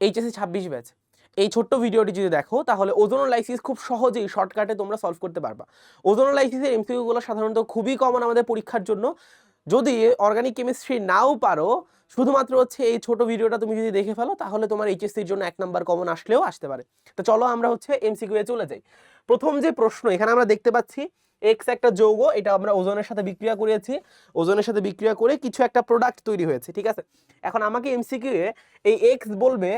HSC 26 batch এই ছোট্ট ভিডিওটি যদি দেখো তাহলে ওজোনোলাইসিস খুব সহজেই শর্টকাটে তোমরা সলভ করতে পারবা। ওজোনোলাইসিসের এমসিকিউগুলো সাধারণত খুবই কমন আমাদের পরীক্ষার জন্য। যদি অর্গানিক কেমিস্ট্রি নাও পারো, শুধুমাত্র হচ্ছে এই ছোট ভিডিওটা তুমি যদি দেখে ফেলো তাহলে তোমার এইচএসসির জন্য 1 নাম্বার কমন আসলেও আসতে পারে। তো চলো আমরা হচ্ছে এমসিকিউ এ চলে যাই। প্রথম যে প্রশ্ন এখানে আমরা দেখতে পাচ্ছি, এক্স একটা যৌগ, এটা আমরা ওজনের সাথে বিক্রিয়া করেছি, ওজনের সাথে বিক্রিয়া করে কিছু একটা প্রোডাক্ট তৈরি হয়েছে, ঠিক আছে। এখন আমাকে এমসিকিউ এ এই এক্স বলবে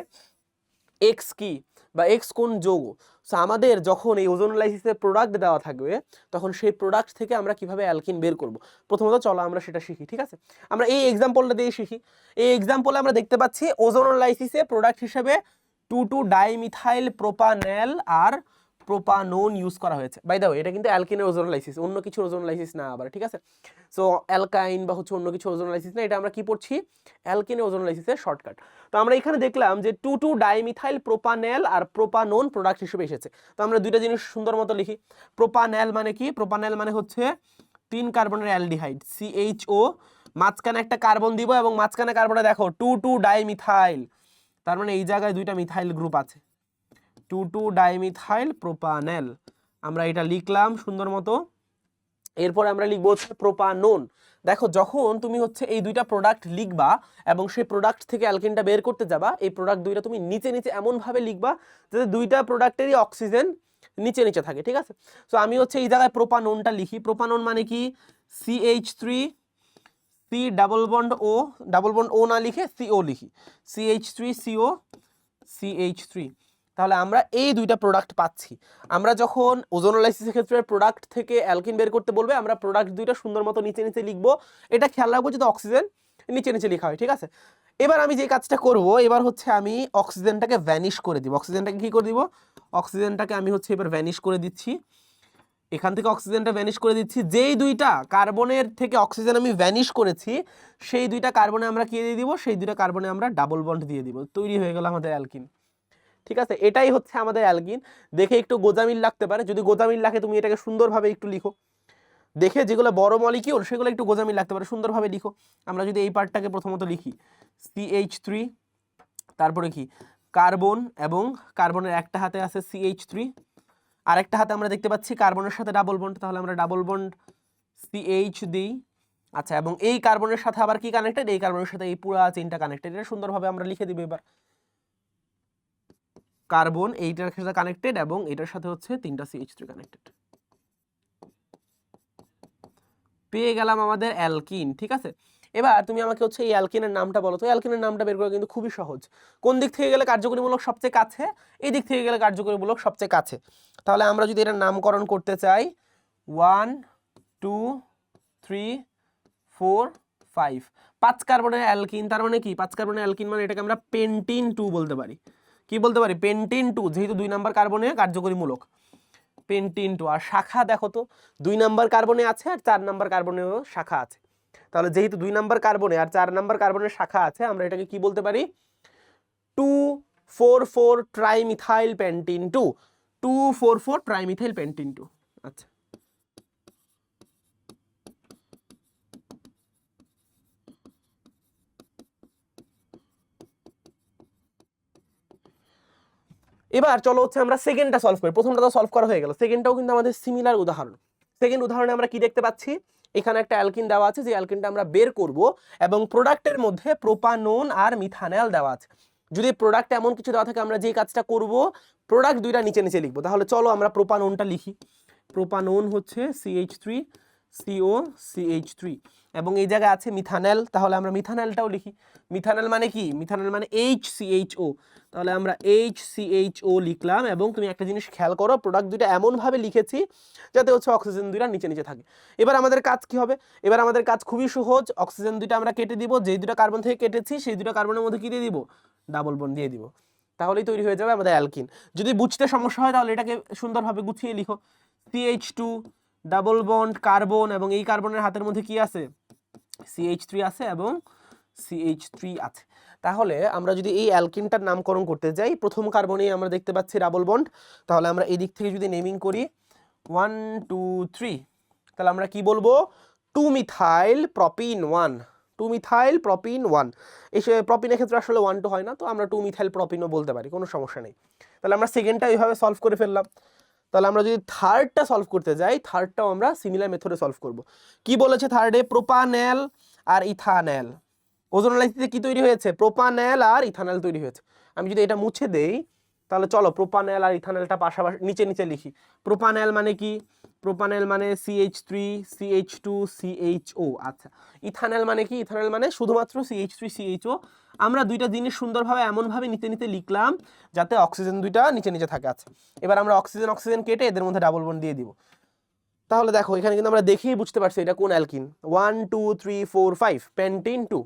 এক্স কি বা এক্স কোন যৌগ। সো আমাদের যখন এই ওজোনোলাইসিসের প্রোডাক্ট দেওয়া থাকবে তখন সেই প্রোডাক্ট থেকে আমরা কিভাবে অ্যালকিন বের করব, প্রথমত চলো আমরা সেটা শিখি, ঠিক আছে। আমরা এই এক্সাম্পলটা দিয়ে শিখি। এই এক্সাম্পলে আমরা দেখতে পাচ্ছি ওজোনোলাইসিসে প্রোডাক্ট হিসেবে 2,2-ডাইমিথাইল প্রোপানল আর প্রোপানোন ইউজ করা হয়েছে। বাই দ্য ওয়ে এটা কিন্তু অ্যালকিনের ওজোনোলাইসিস, অন্য কিছু ওজোনোলাইসিস না আবার, ঠিক আছে। সো অ্যালকাইন বা হচ্ছে অন্য কিছু ওজোনোলাইসিস না, এটা আমরা কি পড়ছি, অ্যালকিনের ওজোনোলাইসিসের শর্টকাট। তো আমরা এখানে দেখলাম যে 2,2-ডাইমিথাইল প্রোপানল আর প্রোপানোন প্রোডাক্ট হিসেবে এসেছে। তো আমরা দুইটা জিনিস সুন্দর মতো লিখি। প্রোপানল মানে কি, প্রোপানল মানে হচ্ছে 3 কার্বনের অ্যালডিহাইড CHO, মাঝখানে একটা কার্বন দিব এবং মাঝখানে কার্বনে দেখো 2,2-ডাইমিথাইল, তার মানে এই জায়গায় দুইটা মিথাইল গ্রুপ আছে, 2,2-ডাইমিথাইল প্রোপানল। আমরা এটা লিখলাম সুন্দর মতো। এরপরে আমরা লিখবো হচ্ছে প্রোপানোন। দেখো যখন তুমি হচ্ছে এই দুইটা প্রোডাক্ট লিখবা এবং সেই প্রোডাক্ট থেকে অ্যালকিনটা বের করতে যাবা, এই প্রোডাক্ট দুইটা তুমি নিচে নিচে এমন ভাবে লিখবা যাতে দুইটা প্রোডাক্টেরই অক্সিজেন নিচে নিচে থাকে, ঠিক আছে। সো আমি হচ্ছে এই জায়গায় প্রোপানোনটা লিখি। প্রোপানোন মানে কি, CH3 C ডাবল বন্ড ও না লিখে CO লিখি, CH3CO CH3। তাহলে আমরা এই দুইটা প্রোডাক্ট পাচ্ছি। আমরা যখন ওজোনোলাইসিসের ক্ষেত্রে প্রোডাক্ট থেকে অ্যালকিন বের করতে বলবে, আমরা প্রোডাক্ট দুইটা সুন্দর মতো নিচে নিচে লিখবো। এটা খেয়াল রাখবো যাতে অক্সিজেন নিচে নিচে লেখা হয়, ঠিক আছে। এবার আমি যে কাজটা করব, এবার হচ্ছে আমি অক্সিজেনটাকে ভ্যানিশ করে দিব। অক্সিজেনটাকে কি করে দিব, অক্সিজেনটাকে আমি হচ্ছে এবার ভ্যানিশ করে দিচ্ছি। এখান থেকে অক্সিজেনটা ভ্যানিশ করে দিচ্ছি। যেই দুইটা কার্বনের থেকে অক্সিজেন আমি ভ্যানিশ করেছি সেই দুইটা কার্বনে আমরা কি দিয়ে দিব, সেই দুইটা কার্বনে আমরা ডাবল বন্ড দিয়ে দিব। তৈরি হয়ে গেল আমাদের অ্যালকিন, ঠিক আছে। এটাই হচ্ছে আমাদের অ্যালকিন। দেখে একটু গোজামিল লাগতে পারে, যদি গোজামিল লাগে তুমি এটাকে সুন্দরভাবে একটু লিখো। দেখে যেগুলো বড় মলিকিউল সেগুলো একটু গোজামিল লাগতে পারে, সুন্দরভাবে লিখো। আমরা যদি এই পার্টটাকে প্রথমত লিখি, CH3, তারপরে কি কার্বন, এবং কার্বনের একটা হাতে আছে CH3, আর একটা হাতে আমরা দেখতে পাচ্ছি কার্বনের সাথে ডাবল বন্ড, তাহলে আমরা ডাবল বন্ড CH দিই। আচ্ছা, এবং এই কার্বনের সাথে আবার কি কানেক্টেড, এই কার্বনের সাথে এই পুরো চেইনটা কানেক্টেড। এটা সুন্দরভাবে আমরা লিখে দিব। এবার কার্বন এইটার সাথে কানেক্টেড এবং এটার সাথে হচ্ছে 3টা CH3 কানেক্টেড। পেয়ে গেলাম আমাদের অ্যালকিন, ঠিক আছে। এবার তুমি আমাকে হচ্ছে এই অ্যালকিনের নামটা বলো তো। অ্যালকিনের নামটা বের করা কিন্তু খুবই সহজ। কোন দিক থেকে গেলে কার্যকরীমূলক সবচেয়ে কাছে, এই দিক থেকে গেলে কার্যকরীমূলক সবচেয়ে কাছে। তাহলে আমরা যদি এটার নামকরণ করতে চাই, 1 2 3 4 5, 5 কার্বনের অ্যালকিন, তার মানে কি 5 কার্বনের অ্যালকিন মানে এটাকে আমরা পেন্টিন 2 বলতে পারি। কি বলতে পারি, পেন্টিন 2, যেহেতু 2 নাম্বার কার্বনে কার্যকরীমূলক, পেন্টিন 2। আর শাখা দেখো তো, 2 নাম্বার কার্বনে আছে আর 4 নাম্বার কার্বনেও শাখা আছে। তাহলে যেহেতু 2 নাম্বার কার্বনে আর 4 নাম্বার কার্বনের শাখা আছে, আমরা এটাকে কি বলতে পারি, 2,4,4 ট্রাইমিথাইল পেন্টিন 2, 2,4,4 ট্রাইমিথাইল পেন্টিন 2। আচ্ছা, এবার চলো হচ্ছে আমরা সেকেন্ডটা সলভ করি। প্রথমটা তো সলভ করা হয়ে গেল, সেকেন্ডটাও কিন্তু আমাদের সিমিলার উদাহরণ। সেকেন্ড উদাহরণে আমরা কি দেখতে পাচ্ছি, এখানে একটা অ্যালকিন দেওয়া আছে, যে অ্যালকিনটা আমরা বের করব এবং প্রোডাক্টের মধ্যে প্রোপানোন আর মিথানল দেওয়া আছে। যদি প্রোডাক্ট এমন কিছু দেওয়া থাকে, আমরা যে কাজটা করব প্রোডাক্ট দুইটা নিচে নিচে লিখবো। তাহলে চলো আমরা প্রোপানোনটা লিখি। প্রোপানোন হচ্ছে CH3CO CH3, এবং এই জায়গায় আছে মিথানল, তাহলে আমরা মিথানলটাও লিখি। মিথানল মানে কি, মিথানল মানে HCHO, তাহলে আমরা HCHO লিখলাম। এবং তুমি একটা জিনিস খেয়াল করো, প্রোডাক্ট দুইটা এমনভাবে লিখেছি যাতে হচ্ছে অক্সিজেন দুইটা নিচে নিচে থাকে। এবার আমাদের কাজ কি হবে, এবার আমাদের কাজ খুবই সহজ। অক্সিজেন দুইটা আমরা কেটে দিব, যেই দুটো কার্বন থেকে কেটেছি সেই দুটো কার্বনের মধ্যে কি দিয়ে দিব, ডাবল বন্ড দিয়ে দিব। তাহলেই তৈরি হয়ে যাবে আমাদের অ্যালকিন। যদি বুঝতে সমস্যা হয় তাহলে এটাকে সুন্দরভাবে গুছিয়ে লিখো, CH2 ডাবল বন্ড কার্বন, এবং এই কার্বনের হাতের মধ্যে কি আছে, CH3 আছে এবং CH3 আছে। তাহলে আমরা যদি এই অ্যালকিনটার নামকরণ করতে যাই, প্রথম কার্বনেই আমরা দেখতে পাচ্ছি ডাবল বন্ড, তাহলে আমরা এই দিক থেকে যদি নেমিং করি 1 2 3, তাহলে আমরা কি বলবো, 2 মিথাইল প্রপিন 1, 2 মিথাইল প্রপিন 1, এই প্রপিনের ক্ষেত্রে আসলে 1 2 হয় না, তো আমরা 2 মিথাইল প্রপিনও বলতে পারি, কোনো সমস্যা নেই। তাহলে আমরা সেকেন্ডটা এইভাবে সলভ করে ফেললাম। তাহলে আমরা যদি থার্ডটা সলভ করতে যাই, থার্ডটাও আমরা সিমিলার মেথডে সলভ করব। কি বলেছে থার্ডে? প্রোপানেল আর ইথানেল। ওজোনোলাইসিসে কি তৈরি হয়েছে? প্রোপানেল আর ইথানেল তৈরি হয়েছে। আমি যদি এটা মুছে দেই, তাহলে চলো প্রোপানেল আর ইথানেলটা পাশাপাশি নিচে নিচে লিখি। প্রোপানেল মানে কি? প্রোপানেল মানে CH3 CH2 CHO। আচ্ছা, ইথানেল মানে কি? ইথানেল মানে শুধুমাত্র CH3 CHO। আমরা দুইটা জিনিস সুন্দরভাবে এমনভাবে নিচে নিচে লিখলাম যাতে অক্সিজেন দুইটা নিচে নিচে থাকে। আছে, এবার আমরা অক্সিজেন অক্সিজেন কেটে এদের মধ্যে ডাবল বন্ড দিয়ে দিব। তাহলে দেখো এখানে কিন্তু আমরা দেখেই বুঝতে পারছি এটা কোন অ্যালকিন। 1 2 3 4 5 পেন্টিন 2,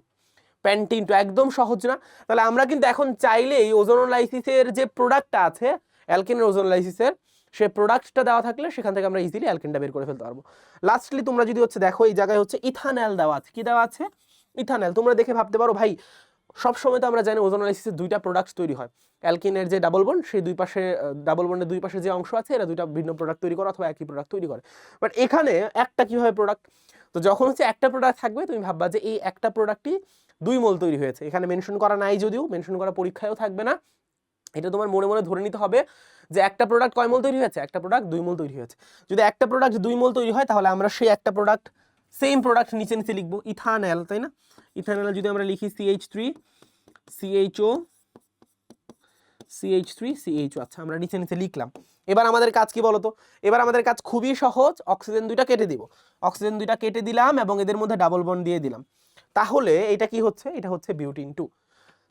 পেন্টিন 2, একদম সহজ না? তাহলে আমরা কিন্তু এখন চাইলেই ওজোনোলাইসিসের যে প্রোডাক্টটা আছে অ্যালকিনের ওজোনোলাইসিসের, সে প্রোডাক্টটা দেওয়া থাকলে সেখান থেকে আমরা ইজিলি অ্যালকিনটা বের করে ফেলতে পারবো। লাস্টলি তোমরা যদি হচ্ছে দেখো এই জায়গায় হচ্ছে ইথানল দেওয়া আছে। কি দেওয়া আছে? ইথানল। তোমরা দেখে ভাবতে পারো ভাই সবসময় তো আমরা জানি ওজোনোলাইসিসের দুইটা প্রোডাক্ট তৈরি হয়, অ্যালকিনের যে ডাবল বন্ড সেই দুই পাশে ডাবল বন্ডের দুই পাশে যে অংশ আছে এরা দুইটা ভিন্ন প্রোডাক্ট তৈরি করে অথবা একই প্রোডাক্ট তৈরি করে, বাট এখানে একটা কিভাবে প্রোডাক্ট? তো যখন হচ্ছে একটা প্রোডাক্ট থাকবে তুমি ভাববা যে এই একটা প্রোডাক্টই 2 মোল তৈরি হয়েছে। এখানে মেনশন করা নাই, যদিও মেনশন করা পরীক্ষায়ও থাকবে না, এটা তোমার মনে মনে ধরে নিতে হবে যে একটা প্রোডাক্ট কয় মোল তৈরি হয়েছে? একটা প্রোডাক্ট 2 মোল তৈরি হয়েছে। যদি একটা প্রোডাক্ট 2 মোল তৈরি হয় তাহলে আমরা সেই একটা প্রোডাক্ট সেম প্রোডাক্ট নিচে নিচে লিখবো ইথানল, তাই না? ইথানল যদি আমরা লিখি CH3 CHO CH3 CHO। আচ্ছা, আমরা নিচে নিচে লিখলাম। এবার আমাদের কাজ কি বলতো? এবার আমাদের কাজ খুবই সহজ, অক্সিজেন দুইটা কেটে দিব। অক্সিজেন দুইটা কেটে দিলাম এবং এদের মধ্যে ডাবল বন্ড দিয়ে দিলাম। তাহলে এটা কি হচ্ছে? এটা হচ্ছে বিউটিন 2।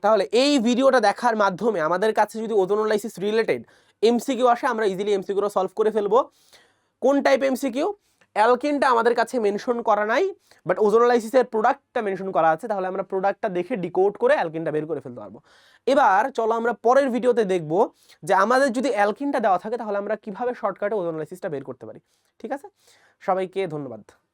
তাহলে এই ভিডিওটা দেখার মাধ্যমে আমাদের কাছে যদি ওজোনোলাইসিস রিলেটেড MCQ আসে, আমরা ইজিলি MCQটা সলভ করে ফেলবো। কোন টাইপ MCQ? অ্যালকিনটা আমাদের কাছে মেনশন করা নাই, বাট ওজোনোলাইসিসের প্রোডাক্টটা মেনশন করা আছে, তাহলে আমরা প্রোডাক্টটা দেখে ডিকোড করে অ্যালকিনটা বের করে ফেলতে পারবো। এবার চলো আমরা পরের ভিডিওতে দেখব যে আমাদের যদি অ্যালকিনটা দেওয়া থাকে তাহলে আমরা কিভাবে শর্টকাটে ওজোনোলাইসিসটা বের করতে পারি। ঠিক আছে, সবাইকে ধন্যবাদ।